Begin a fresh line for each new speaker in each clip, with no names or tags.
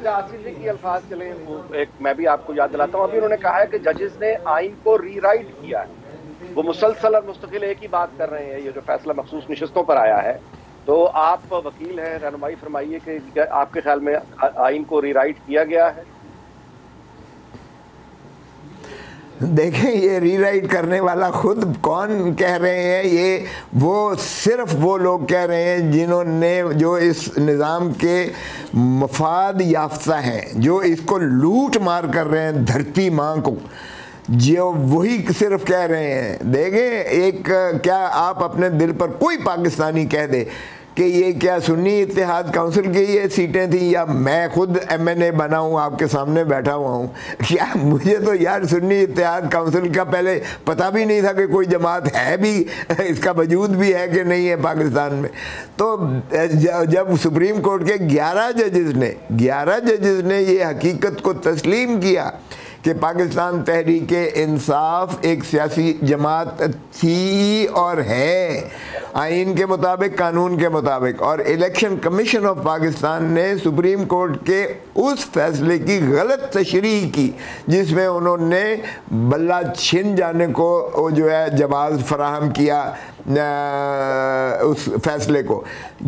आसिफ जी की अल्फाज चले, वो एक मैं भी आपको याद दिलाता हूँ, अभी उन्होंने कहा है कि जजेस ने आइन को रीराइट किया है। वो मुसलसल और मुस्तकिल एक ही बात कर रहे हैं, ये जो फैसला मखसूस नशिस्तों पर आया है। तो आप वकील हैं, रहनुमाई फरमाइए कि आपके ख्याल में आइन को रीराइट किया गया है?
देखें, ये रीराइट करने वाला खुद कौन कह रहे हैं? ये वो सिर्फ वो लोग कह रहे हैं जिन्होंने, जो इस निज़ाम के मफाद याफ्ता हैं, जो इसको लूट मार कर रहे हैं धरती माँ को, जो वही सिर्फ कह रहे हैं। देखें, एक क्या आप अपने दिल पर कोई पाकिस्तानी कह दे कि ये क्या सुन्नी इत्तेहाद काउंसिल की ये सीटें थी, या मैं खुद MNA बना हूँ, आपके सामने बैठा हुआ हूँ, क्या मुझे तो यार सुन्नी इत्तेहाद काउंसिल का पहले पता भी नहीं था कि कोई जमात है भी, इसका वजूद भी है कि नहीं है पाकिस्तान में। तो जब सुप्रीम कोर्ट के 11 जजेस ने ये हकीकत को तस्लीम किया कि पाकिस्तान तहरीक इंसाफ एक सियासी जमात थी और है आइन के मुताबिक, कानून के मुताबिक, और इलेक्शन कमीशन ऑफ पाकिस्तान ने सुप्रीम कोर्ट के उस फैसले की गलत तशरीह की जिसमें उन्होंने बल्ला छिन जाने को जो है जवाब फराहम किया उस फैसले को।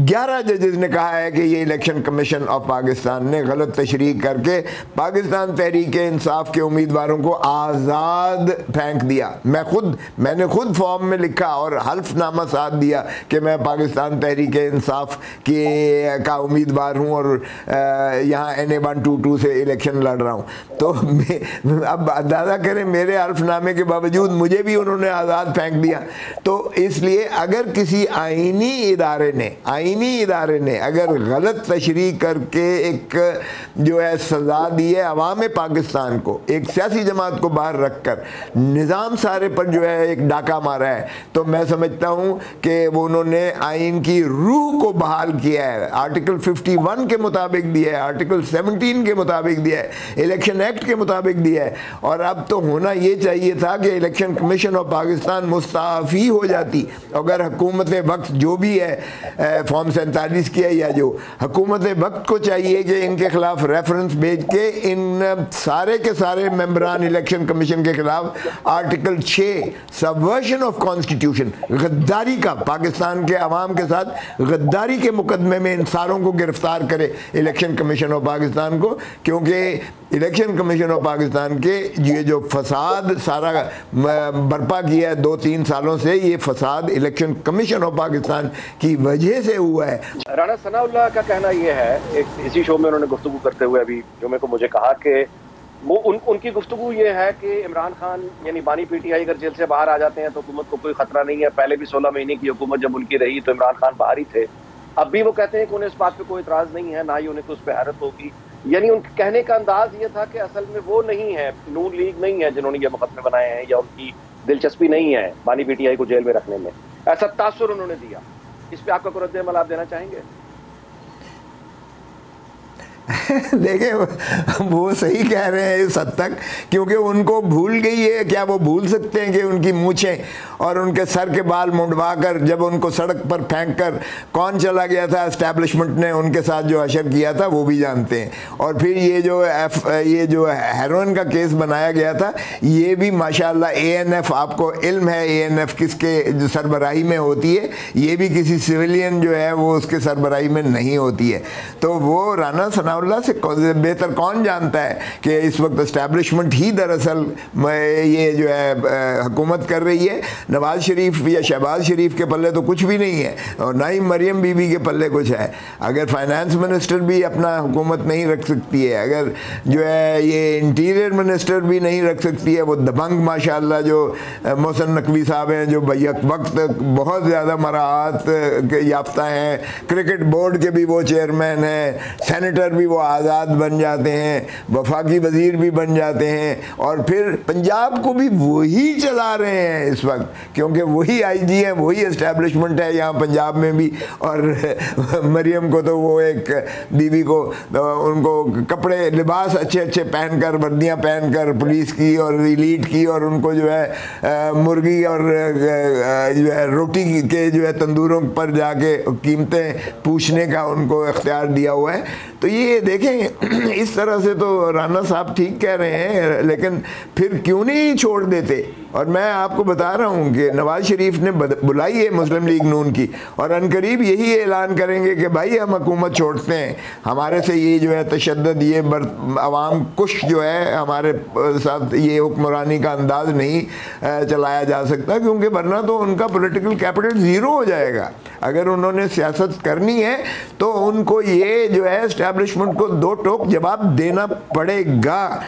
11 जजेस ने कहा है कि ये इलेक्शन कमीशन ऑफ पाकिस्तान ने गलत तशरीह करके पाकिस्तान तहरीक इंसाफ के उम्मीदवारों को आज़ाद फेंक दिया। मैंने खुद फॉर्म में लिखा और हल्फनामा साथ दिया कि मैं पाकिस्तान तहरीक इंसाफ का उम्मीदवार हूँ और यहाँ NA 122 से इलेक्शन लड़ रहा हूँ। तो अब अंदाज़ा करें, मेरे हल्फनामे के बावजूद मुझे भी उन्होंने आज़ाद फेंक दिया। तो इसलिए अगर किसी आइनी इदारे ने अगर गलत तशरीह करके एक जो है सज़ा दी है अवाम पाकिस्तान को, एक सियासी जमात को बाहर रखकर निज़ाम सारे पर जो है एक डाका मारा है, तो मैं समझता हूँ कि वो उन्होंने आइन की रूह को बहाल किया है। आर्टिकल 51 के मुताबिक दिया है, आर्टिकल 17 के मुताबिक दिया है, इलेक्शन एक्ट के मुताबिक दिया है। और अब तो होना ये चाहिए था कि election commission of Pakistan Mustafi हो जाती। अगर हुकूमत वक्त जो भी है फॉर्म 47 की है, या जो हुकूमत वक्त को चाहिए कि इनके खिलाफ रेफरेंस भेज के इन सारे के सारे मेंबरान इलेक्शन कमीशन के खिलाफ आर्टिकल 6 सबवर्जन ऑफ कॉन्स्टिट्यूशन, गद्दारी का, पाकिस्तान के अवाम के साथ गद्दारी के मुकदमे में इन सारों को गिरफ्तार करे इलेक्शन कमीशन ऑफ पाकिस्तान को। क्योंकि इलेक्शन कमीशन ऑफ पाकिस्तान के ये जो फसाद सारा बर्पा किया है 2-3 सालों से, ये फसाद इलेक्शन कमीशन ऑफ पाकिस्तान की वजह से हुआ है।
राना सनाउल्लाह का कहना यह है, एक इसी शो में उन्होंने गुफ्तगू करते हुए अभी जुमे को मुझे कहा कि वो उनकी गुफ्तगू ये है कि इमरान खान यानी बानी PTI अगर जेल से बाहर आ जाते हैं तो हुकूमत को कोई खतरा नहीं है। पहले भी 16 महीने की हुकूमत जब उनकी रही तो इमरान खान बाहर ही थे। अब भी वो कहते हैं कि उन्हें इस बात पे कोई इतराज़ नहीं है, ना ही उन्हें तो उस पर हैरत होगी। यानी उनके कहने का अंदाज ये था कि असल में वो नहीं है, नून लीग नहीं है जिन्होंने ये मुकदमे बनाए हैं, या उनकी दिलचस्पी नहीं है बानी PTI को जेल में रखने में, ऐसा तासुर उन्होंने दिया। इस पर आपका कुछ रद्द-ए-अमल आप देना चाहेंगे?
देखिए, वो सही कह रहे हैं इस हद तक, क्योंकि उनको भूल गई है। क्या वो भूल सकते हैं कि उनकी मूछें और उनके सर के बाल मुंडवा कर जब उनको सड़क पर फेंक कर कौन चला गया था, एस्टैब्लिशमेंट ने उनके साथ जो हशर किया था वो भी जानते हैं। और फिर ये जो हेरोइन का केस बनाया गया था, ये भी माशाल्लाह ANF, आपको इल्म है ANF किसके जो सरबराही में होती है, ये भी किसी सिविलियन जो है वो उसके सरबराही में नहीं होती है। तो वो राना सनाउल्लाह से बेहतर कौन जानता है कि इस वक्त एस्टैब्लिशमेंट ही दरअसल ये जो है हुकूमत कर रही है। नवाज शरीफ या शहबाज शरीफ के पल्ले तो कुछ भी नहीं है, और ना ही मरियम बीबी के पल्ले कुछ है। अगर फाइनेंस मिनिस्टर भी अपना हुकूमत नहीं रख सकती है, अगर जो है ये इंटीरियर मिनिस्टर भी नहीं रख सकती है, वो दबंग माशाल्लाह जो मोहसिन नकवी साहब हैं, जो वक्त बहुत ज़्यादा मराहत याफ्ता हैं, क्रिकेट बोर्ड के भी वो चेयरमैन हैं, सेनेटर भी वो आज़ाद बन जाते हैं, वफाकी वज़ीर भी बन जाते हैं, और फिर पंजाब को भी वही चला रहे हैं इस वक्त, क्योंकि वही IG है, वही एस्टैब्लिशमेंट है यहाँ पंजाब में भी। और मरियम को तो वो एक बीवी को उनको कपड़े लिबास अच्छे अच्छे पहनकर, वर्दियाँ पहनकर पुलिस की और इलीट की, और उनको जो है मुर्गी और जो है रोटी के जो है तंदूरों पर जाके कीमतें पूछने का उनको इख्तियार दिया हुआ है। तो ये ये देखें इस तरह से तो राना साहब ठीक कह रहे हैं, लेकिन फिर क्यों नहीं छोड़ देते। और मैं आपको बता रहा हूँ कि नवाज शरीफ ने बुलाई है मुस्लिम लीग नून की, और अनकरीब यही ऐलान करेंगे कि भाई हम हुकूमत छोड़ते हैं, हमारे से ये जो है तशद्दुद, ये अवाम कुश जो है हमारे साथ ये हुक्मरानी का अंदाज नहीं चलाया जा सकता, क्योंकि वरना तो उनका पॉलिटिकल कैपिटल ज़ीरो हो जाएगा। अगर उन्होंने सियासत करनी है तो उनको ये जो है एस्टैब्लिशमेंट को दो टोक जवाब देना पड़ेगा।